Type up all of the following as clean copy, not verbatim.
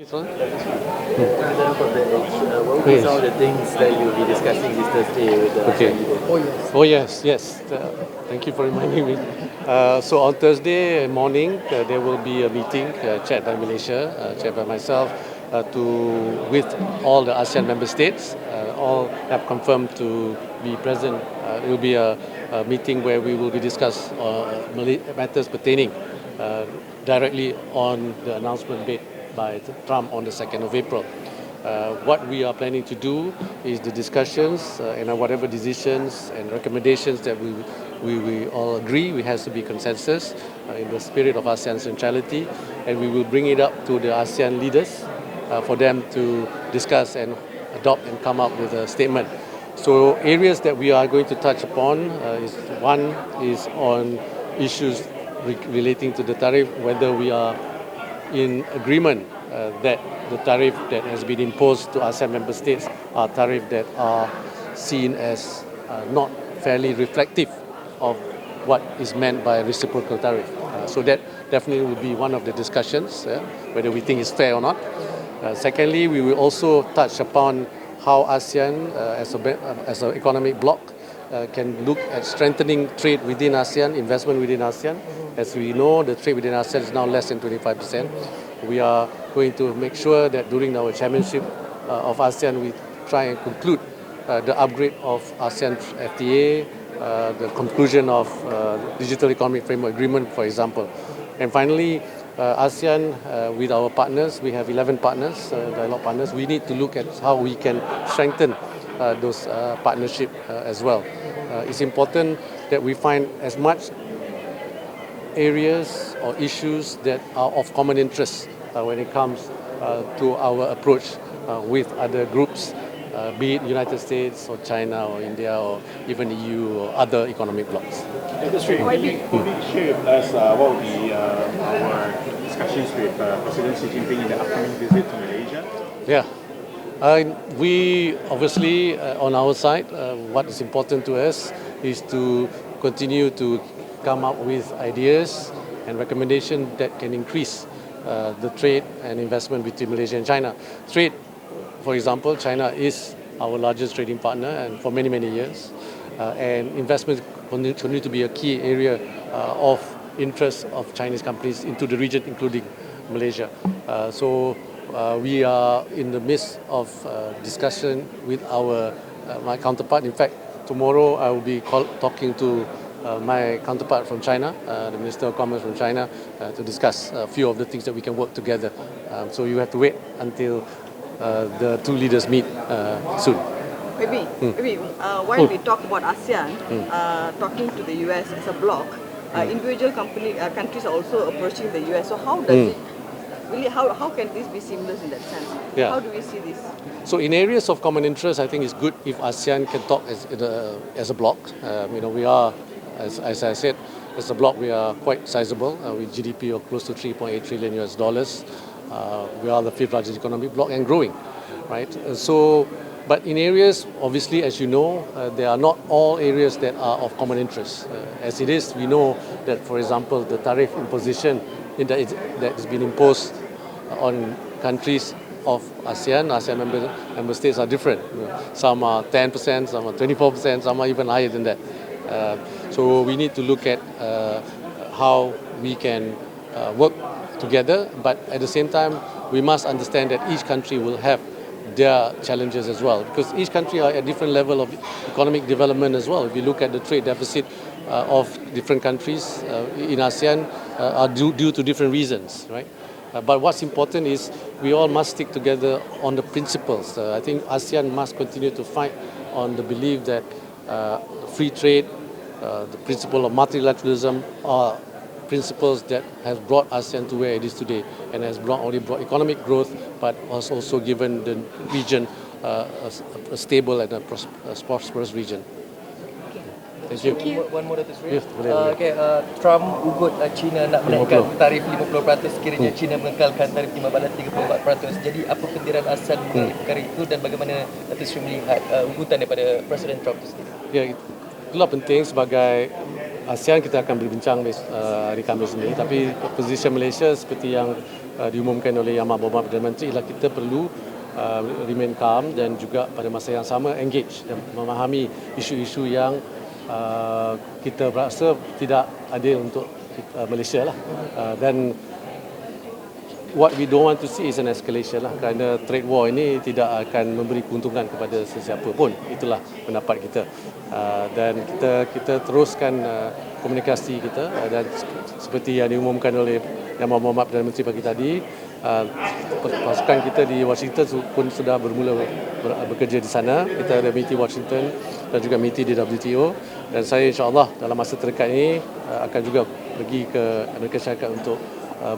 Sorry? What will be some of the things that you'll be discussing this Thursday with the Okay. leaders? Oh yes. Thank you for reminding me. So on Thursday morning, there will be a meeting chaired by Malaysia, chaired by myself, with all the ASEAN member states. All have confirmed to be present. It will be a meeting where we will be discuss matters pertaining directly on the announcement made by Trump on the 2nd of April. What we are planning to do is the discussions and whatever decisions and recommendations that we all agree, we has to be consensus in the spirit of ASEAN centrality, and we will bring it up to the ASEAN leaders for them to discuss and adopt and come up with a statement. So areas that we are going to touch upon is on issues relating to the tariff, whether we are in agreement that the tariff that has been imposed to ASEAN member states are tariffs that are seen as not fairly reflective of what is meant by reciprocal tariff. So that definitely will be one of the discussions, whether we think it's fair or not. Secondly, we will also touch upon how ASEAN as an economic bloc can look at strengthening trade within ASEAN, investment within ASEAN. As we know, the trade within ASEAN is now less than 25%. We are going to make sure that during our chairmanship of ASEAN, we try and conclude the upgrade of ASEAN FTA, the conclusion of Digital Economic Framework Agreement, for example. And finally, ASEAN, with our partners, we have 11 partners, dialogue partners. We need to look at how we can strengthen those partnership as well. It's important that we find as much areas or issues that are of common interest when it comes to our approach with other groups, be it United States or China or India or even EU or other economic blocs. Seri, could you share with us what will be our discussions with President Xi Jinping in the upcoming visit to Malaysia? Yeah. We obviously, on our side, what is important to us is to continue to come up with ideas and recommendations that can increase the trade and investment between Malaysia and China. Trade, for example, China is our largest trading partner and for many, many years. And investment continue to be a key area of interest of Chinese companies into the region, including Malaysia. So we are in the midst of discussion with my counterpart. In fact, tomorrow I will be talking to my counterpart from China, the Minister of Commerce from China, to discuss a few of the things that we can work together. So you have to wait until the two leaders meet soon. Maybe while we talk about ASEAN, talking to the US as a bloc, individual countries are also approaching the US. So how does it really? How can this be seamless in that sense? Yeah. How do we see this? So in areas of common interest, I think it's good if ASEAN can talk as a bloc. We are, as I said, as a bloc we are quite sizable with GDP of close to 3.8 trillion US dollars. We are the fifth largest economic bloc and growing, right? But in areas, obviously, as you know, there are not all areas that are of common interest. As it is, we know that, for example, the tariff imposition that has been imposed on countries of ASEAN member states are different. Some are 10%, some are 24%, some are even higher than that. So we need to look at how we can work together, but at the same time, we must understand that each country will have their challenges as well, because each country are at different level of economic development as well. If you look at the trade deficit of different countries in ASEAN are due to different reasons, right? But what's important is we all must stick together on the principles. I think ASEAN must continue to fight on the belief that free trade, the principle of multilateralism are principles that has brought ASEAN to where it is today and has only brought economic growth, but has also given the region a stable and a prosperous region. Thank you. One more Datuk Seri. Yes, boleh. Trump ugut China nak menaikkan tarif 50% sekiranya China mengekalkan tarif 34%. Jadi apa kendiran ASEAN mengenai perkara itu dan bagaimana Datuk Seri melihat ugutan daripada Presiden Trump itu sendiri? Ya, itulah penting sebagai ASEAN kita akan berbincang hari Khamis ini, tapi posisi Malaysia seperti yang diumumkan oleh Yang Berhormat Perdana Menteri ialah kita perlu remain calm dan juga pada masa yang sama engage dan memahami isu-isu yang kita rasa tidak adil untuk Malaysia lah. Dan what we don't want to see is an escalation lah, kerana trade war ini tidak akan memberi keuntungan kepada sesiapa pun. Itulah pendapat kita. Dan kita teruskan komunikasi kita dan seperti yang diumumkan oleh Yang Berhormat Perdana Menteri pagi tadi, pasukan kita di Washington pun sudah bermula bekerja di sana. Kita ada meeting Washington dan juga meeting di WTO, dan saya insya-Allah dalam masa terdekat ini akan juga pergi ke Amerika Syarikat untuk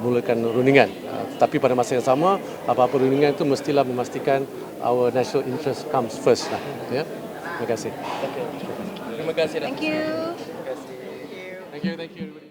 mulakan rundingan. Tetapi pada masa yang sama, apa-apa rundingan itu mestilah memastikan our national interest comes first lah. Ya. Terima kasih. Terima kasih. Thank you. Terima kasih. Thank you.